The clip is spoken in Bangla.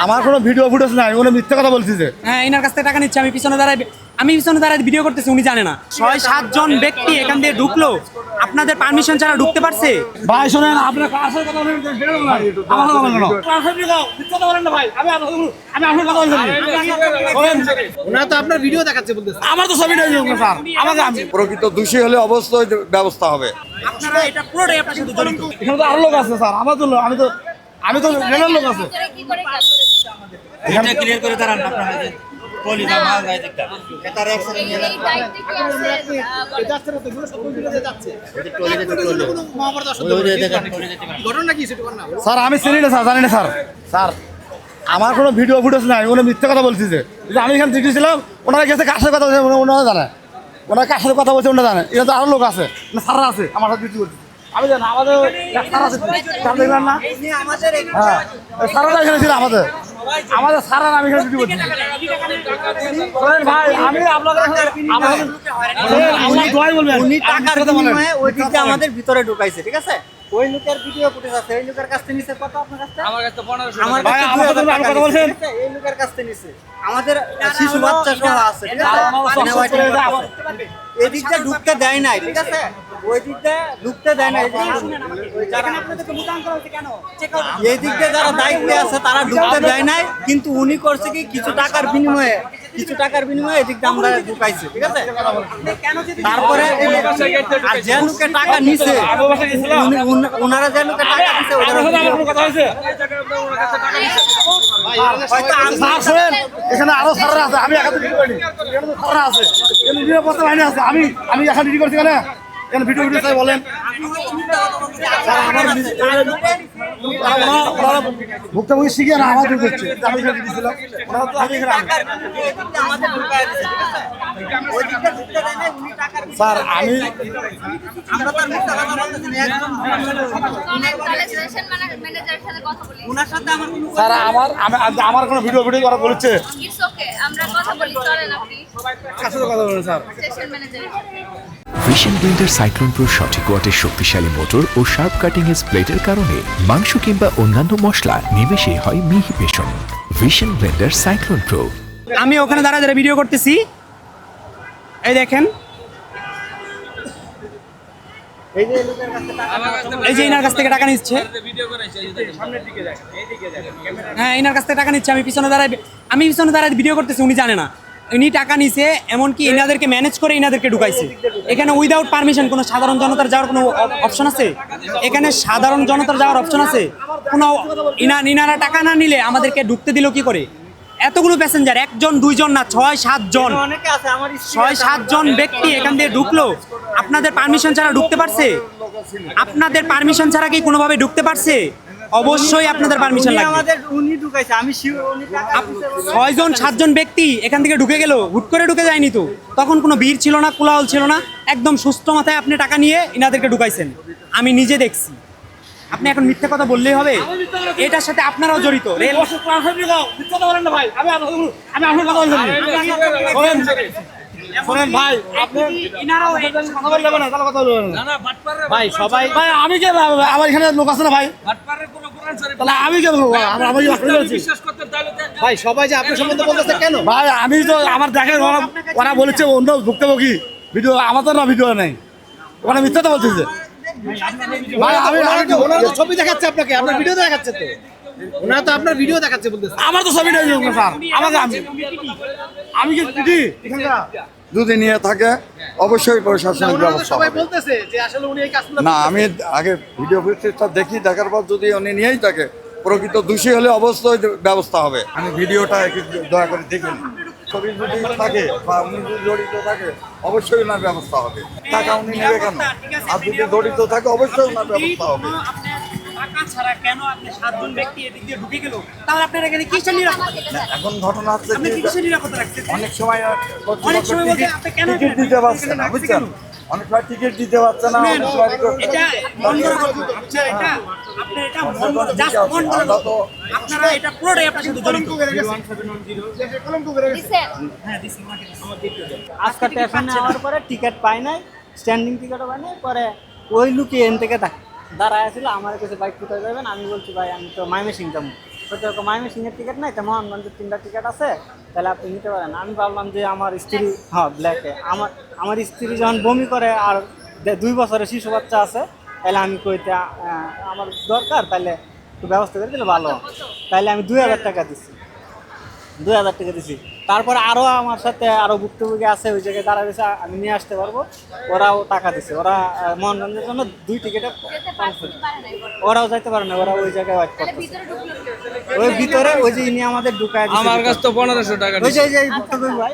আমার কোনো ভিডিও ফুটেজ নাই, উনি মিথ্যা কথা বলতেছে। হ্যাঁ, এনার কাছ থেকে টাকা নিচ্ছে। আমি পিছনে দাঁড়ায় ভিডিও করতেছি, উনি জানে না। 6-7 জন ব্যক্তি এখান দিয়ে ঢুকলো, আপনাদের পারমিশন ছাড়া ঢুকতে পারছে? ভাই শোনেন, আপনার কার সাথে কথা বলেন, আমার কথা বলেন না। মিথ্যা কথা বলেন না ভাই, আমি আপনার কথা বলছি। শোনেন, ওনারা তো আপনার ভিডিও দেখাচ্ছে বলতেছে। আমার তো ছবিটা দিন স্যার, আমাকে আমি প্রকৃত দোষী হলে অবশ্যই ব্যবস্থা হবে। আপনারা এটা পুরোটাই আপনার সাথে জড়িত। এখানে তো আরো লোক আছে স্যার, আমার তো আমি তো রেলের লোক আছে। এটা ক্লিয়ার করে দাঁড়ান আপনারা। পলিটা মাল গায় দেখটা এটার অ্যাক্সিডেন্ট হলো। ঘটনা কি সেটা না স্যার আমি চিনি না স্যার, জানি না স্যার। স্যার আমার কোনো ভিডিও ফুটেজ নাই, উনি মিথ্যা কথা বলতেছে। যে আমি এখানে দেখেছিলাম, ওনারা গেছে কার সাথে কথা বলছে ওনারা জানে, ওনারা কার সাথে কথা বলছে ওনারা জানে। এটা তো আরো লোক আছে, স্যাররা আছে আমার সাথে ডিউটি করছে। আমি জানি আমাদের স্যার আছে, স্যার দেখলাম না। হ্যাঁ, স্যাররা এখানে ছিল আমাদের স্যাররা, আমি এখানে ডিউটি করছি। ভাই আমি উনি টাকার বিনিময়ে ওই দিকটা আমাদের ভিতরে ঢুকাইছে, ঠিক আছে? ওই লোকের ভিডিও ফুটেজ আছে, ওই লোকের কাছ থেকে নিছে কত আপনার কাছে? আমার কাছে 1500 ভাই আমার সাথে আপনি কথা বলছেন, এই লোকের কাছ থেকে নিছে। আমাদের শিশু বাচ্চা সহ আছে, ঠিক আছে? এই দিকটা ঢুকতে দেয় নাই, ঠিক আছে? ওই দিকটা ঢুকতে দেয় নাই। এই দিকটা যারা দায়িত্বে আছে তারা ঢুকতে দেয় নাই, কিন্তু উনি করছে কি কিছু টাকার বিনিময়ে এই দিকটা আমরা ঢুকাইছি, ঠিক আছে? তারপরে আর যে লোকে টাকা নিছে, ওনারা যে লোকে টাকা নিছে এখানে আরো স্যাররা আছে, আমি এখানে ডিউটি করিনি। এখানে তো স্যাররা আছে, এখানে নিরাপত্তা বাহিনী আছে। আমি এখানে ডিউটি করছি কেন? এখানে ভিডিও চাই বলেন। ভুক্তভোগী শিখে না আমার ডিউটি করছে। আমি এখানে ডিউটি ছিলাম, স্যার আমি স্যার আমার কোনো ভিডিও করা বলেছে। কথা বলেন sir. Vision blender Cyclone Pro সঠিক ওয়াটের শক্তিশালী মোটর ও শার্প কাটিং এজ প্লেটের কারণে মাংস কিংবা অন্যান্য মশলা নিমেষে হয় মিহি বেসন। Vision blender Cyclone Pro. আমি ওখানে দাঁড়ায় ভিডিও করতেছি, এই দেখেন, এই যে এনার কাছ থেকে টাকা নিচ্ছে। হ্যাঁ, এনার কাছ থেকে টাকা নিচ্ছে। আমি পিছনে দাঁড়ায় ভিডিও করতেছি, উনি জানে না। ইনি টাকা নিছে, এমনকি এনাদেরকে ম্যানেজ করে এনাদেরকে ঢুকাইছে। এখানে উইদাউট পারমিশন কোনো সাধারণ জনতার যাওয়ার কোনো অপশন আছে? এখানে সাধারণ জনতার যাওয়ার অপশন আছে? কোনো ইনারা টাকা না নিলে আমাদেরকে ঢুকতে দিল কি করে? এতগুলো প্যাসেঞ্জার, 1 জন 2 জন না, 6-7 জন, 6-7 জন ব্যক্তি এখান দিয়ে ঢুকলো, আপনাদের পারমিশন ছাড়া ঢুকতে পারছে? আপনাদের পারমিশন ছাড়া কি কোনোভাবে ঢুকতে পারছে? অবশ্যই আপনাদের পারমিশন লাগবে। 6-7 জন ব্যক্তি এখান থেকে ঢুকে গেল, হুট করে ঢুকে যায়নি তো। তখন কোনো ভিড় ছিল না, কোলাহল ছিল না, একদম সুস্থ মাথায় আপনি টাকা নিয়ে ইনাদেরকে ঢুকাইছেন। আমি নিজে দেখছি। আপনি এখন মিথ্যা কথা বললেই হবে? এটার সাথে আপনারাও জড়িত। রেল শোনেন ভাই, ভাই সবাই ভাই আমি কে? আমার এখানে লোক আছে না ভাই, তাহলে আমি কে? ভাই সবাই যে আপনার সম্বন্ধে বলতেছে কেন? ভাই আমি তো আমার দেখেন, ওরা বলেছে অন্য ভুক্তভোগী ভিডিও, আমার তো না ভিডিও নেই, ওরা মিথ্যা তো বলতেছে। ভাই আমি ছবি দেখাচ্ছে আপনাকে, আপনার ভিডিও দেখাচ্ছে তো। ওনারা তো আপনার ভিডিও দেখাচ্ছে বলতেছে। আমার তো ছবিটা দিন স্যার, আমাকে আমি কি পিটি এখানকার যদি নিয়ে থাকে অবশ্যই প্রশাসনিক ব্যবস্থা সবাই হবে। বলতেছে যে আসলে উনি এই কাজগুলো না, আমি আগে ভিডিও ফুটেজটা দেখি, দেখার পর যদি উনি নিয়েই থাকে, প্রকৃত দোষী হলে অবশ্যই ব্যবস্থা হবে। আমি ভিডিওটা একটু দয়া করে দেখে নিই। ছবি যদি থাকে বা উনি যদি জড়িত থাকে অবশ্যই ওনার ব্যবস্থা হবে। টাকা উনি নেবে কেন? আর যদি জড়িত থাকে অবশ্যই ওনার ব্যবস্থা হবে। এখন ঘটনা হচ্ছে অনেক সময় টিকিট দিতে পারছে না, বুঝছেন? অনেক সময় টিকিট দিতে পারছে না, অনেক সময় আজকে স্টেশনে যাওয়ার পরে টিকিট পাই নাই, স্ট্যান্ডিং টিকিটও পাই নাই, পরে ওই লুকে এন থেকে দাঁড়ায় ছিল, আমার কাছে বাইক কোথায় যাবেন, আমি বলছি ভাই আমি তো মাইমেসিং যাবো। তো মাইমেসিংয়ের টিকিট নাই, তো মোহনগঞ্জের 3টা টিকিট আছে, তাহলে আপনি নিতে পারেন। আমি ভাবলাম যে আমার স্ত্রী, হ্যাঁ ব্ল্যাকে, আমার স্ত্রী যখন বমি করে আর 2 বছরের শিশু বাচ্চা আছে, তাহলে আমি কইতে আমার দরকার, তাহলে একটু ব্যবস্থা করে দিলে ভালো। তাহলে আমি 2000 টাকা দিছি, 2000 টাকা দিছি। তারপরে আরও আমার সাথে আরও ভুক্তভোগী আছে, ওই জায়গায় দাঁড়া দিয়েছে, আমি নিয়ে আসতে পারবো, ওরাও টাকা দিছে। ওরা মোহনগঞ্জের জন্য 2 টিকিটে, ওরাও যাইতে পারে না, ওরা ওই জায়গায় ওয়েট করতেছে। ওই ভিতরে ওই যে ইনি আমাদের ঢুকায় দিছে, আমার কাছে তো 1500 টাকা ওই যে ভুক্তভোগী ভাই